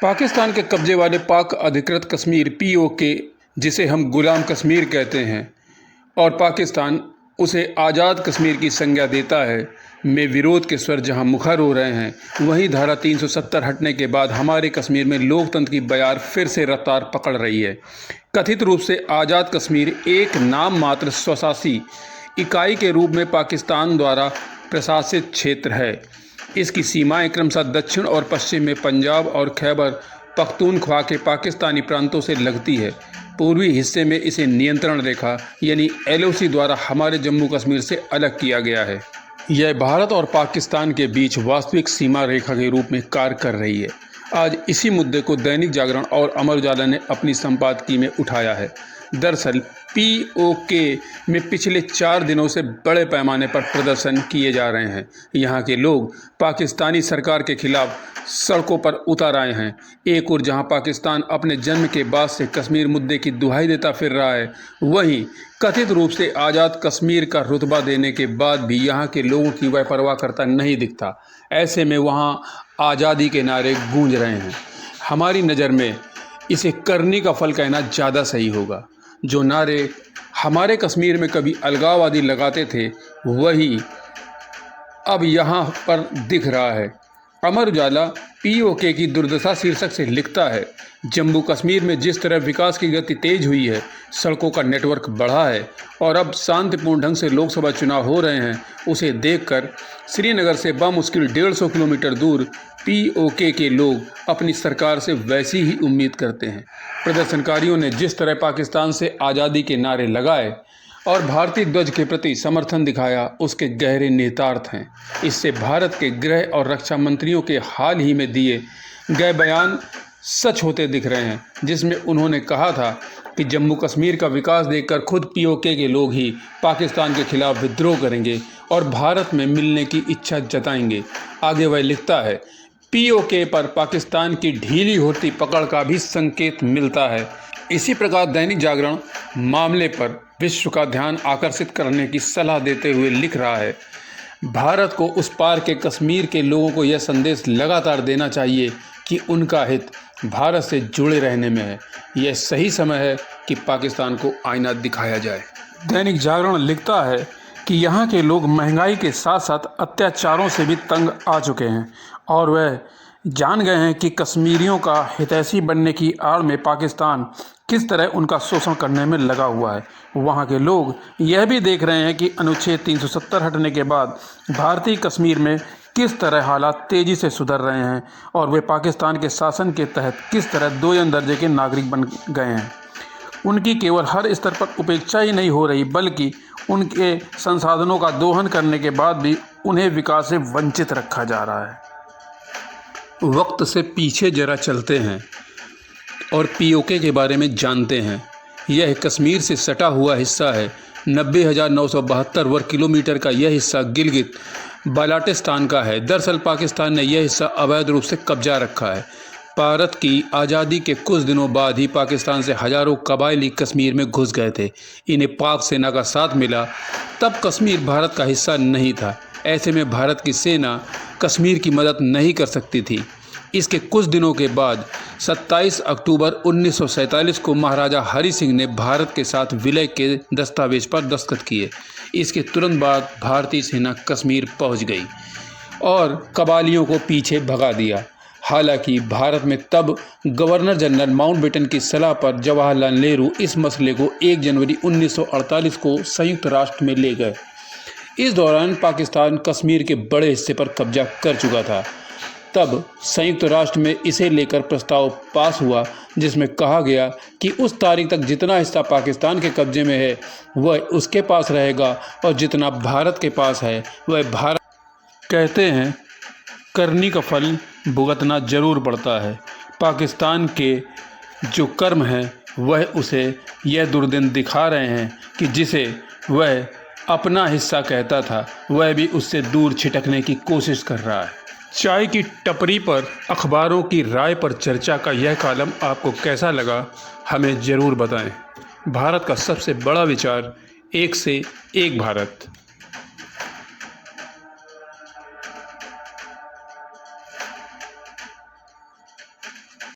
पाकिस्तान के कब्जे वाले पाक अधिकृत कश्मीर पीओके, जिसे हम गुलाम कश्मीर कहते हैं और पाकिस्तान उसे आज़ाद कश्मीर की संज्ञा देता है, में विरोध के स्वर जहां मुखर हो रहे हैं, वहीं धारा 370 हटने के बाद हमारे कश्मीर में लोकतंत्र की बयार फिर से रफ्तार पकड़ रही है। कथित रूप से आज़ाद कश्मीर एक नाम मात्र स्वशासी इकाई के रूप में पाकिस्तान द्वारा प्रशासित क्षेत्र है। इसकी सीमाएं क्रमशः दक्षिण और पश्चिम में पंजाब और खैबर पख्तूनख्वा के पाकिस्तानी प्रांतों से लगती है। पूर्वी हिस्से में इसे नियंत्रण रेखा यानी LOC द्वारा हमारे जम्मू कश्मीर से अलग किया गया है। यह भारत और पाकिस्तान के बीच वास्तविक सीमा रेखा के रूप में कार्य कर रही है। आज इसी मुद्दे को दैनिक जागरण और अमर उजाला ने अपनी संपादकीय में उठाया है। दरअसल POK में पिछले 4 दिनों से बड़े पैमाने पर प्रदर्शन किए जा रहे हैं। यहाँ के लोग पाकिस्तानी सरकार के खिलाफ सड़कों पर उतर आए हैं। एक ओर जहाँ पाकिस्तान अपने जन्म के बाद से कश्मीर मुद्दे की दुहाई देता फिर रहा है, वहीं कथित रूप से आज़ाद कश्मीर का रुतबा देने के बाद भी यहाँ के लोगों की वह परवाह करता नहीं दिखता। ऐसे में वहाँ आज़ादी के नारे गूंज रहे हैं। हमारी नज़र में इसे करनी का फल कहना ज़्यादा सही होगा। जो नारे हमारे कश्मीर में कभी अलगाववादी लगाते थे, वही अब यहाँ पर दिख रहा है। अमर उजाला POK की दुर्दशा शीर्षक से लिखता है, जम्मू कश्मीर में जिस तरह विकास की गति तेज हुई है, सड़कों का नेटवर्क बढ़ा है और अब शांतिपूर्ण ढंग से लोकसभा चुनाव हो रहे हैं, उसे देखकर श्रीनगर से बामुश्किल 150 किलोमीटर दूर POK के लोग अपनी सरकार से वैसी ही उम्मीद करते हैं। प्रदर्शनकारियों ने जिस तरह पाकिस्तान से आज़ादी के नारे लगाए और भारतीय ध्वज के प्रति समर्थन दिखाया, उसके गहरे निहितार्थ हैं। इससे भारत के गृह और रक्षा मंत्रियों के हाल ही में दिए गए बयान सच होते दिख रहे हैं, जिसमें उन्होंने कहा था कि जम्मू कश्मीर का विकास देखकर खुद POK के लोग ही पाकिस्तान के खिलाफ विद्रोह करेंगे और भारत में मिलने की इच्छा जताएंगे। आगे वह लिखता है, POK पर पाकिस्तान की ढीली होती पकड़ का भी संकेत मिलता है। इसी प्रकार दैनिक जागरण मामले पर विश्व का ध्यान आकर्षित करने की सलाह देते हुए लिख रहा है, भारत को उस पार के कश्मीर के लोगों को यह संदेश लगातार देना चाहिए कि उनका हित भारत से जुड़े रहने में है। यह सही समय है कि पाकिस्तान को आईना दिखाया जाए। दैनिक जागरण लिखता है कि यहाँ के लोग महंगाई के साथ साथ अत्याचारों से भी तंग आ चुके हैं और वह जान गए हैं कि कश्मीरियों का हितैषी बनने की आड़ में पाकिस्तान किस तरह उनका शोषण करने में लगा हुआ है। वहाँ के लोग यह भी देख रहे हैं कि अनुच्छेद 370 हटने के बाद भारतीय कश्मीर में किस तरह हालात तेज़ी से सुधर रहे हैं और वे पाकिस्तान के शासन के तहत किस तरह दोयम दर्जे के नागरिक बन गए हैं। उनकी केवल हर स्तर पर उपेक्षा ही नहीं हो रही, बल्कि उनके संसाधनों का दोहन करने के बाद भी उन्हें विकास से वंचित रखा जा रहा है। वक्त से पीछे जरा चलते हैं और POK के बारे में जानते हैं। यह कश्मीर से सटा हुआ हिस्सा है। 90,972 वर्ग किलोमीटर का यह हिस्सा गिलगित बाल्टिस्तान का है। दरअसल पाकिस्तान ने यह हिस्सा अवैध रूप से कब्जा रखा है। भारत की आज़ादी के कुछ दिनों बाद ही पाकिस्तान से हज़ारों कबायली कश्मीर में घुस गए थे। इन्हें पाक सेना का साथ मिला, तब कश्मीर भारत का हिस्सा नहीं था। ऐसे में भारत की सेना कश्मीर की मदद नहीं कर सकती थी। इसके कुछ दिनों के बाद 27 अक्टूबर 1947 को महाराजा हरि सिंह ने भारत के साथ विलय के दस्तावेज पर दस्तखत किए। इसके तुरंत बाद भारतीय सेना कश्मीर पहुंच गई और कबालियों को पीछे भगा दिया। हालांकि भारत में तब गवर्नर जनरल माउंटबेटन की सलाह पर जवाहरलाल नेहरू इस मसले को 1 जनवरी 1948 को संयुक्त राष्ट्र में ले गए। इस दौरान पाकिस्तान कश्मीर के बड़े हिस्से पर कब्जा कर चुका था। तब संयुक्त राष्ट्र में इसे लेकर प्रस्ताव पास हुआ, जिसमें कहा गया कि उस तारीख तक जितना हिस्सा पाकिस्तान के कब्जे में है वह उसके पास रहेगा और जितना भारत के पास है वह भारत। कहते हैं करनी का फल भुगतना जरूर पड़ता है। पाकिस्तान के जो कर्म हैं वह उसे यह दुर्दिन दिखा रहे हैं कि जिसे वह अपना हिस्सा कहता था, वह भी उससे दूर छिटकने की कोशिश कर रहा है। चाय की टपरी पर अखबारों की राय पर चर्चा का यह कॉलम आपको कैसा लगा, हमें ज़रूर बताएं। भारत का सबसे बड़ा विचार, एक से एक भारत।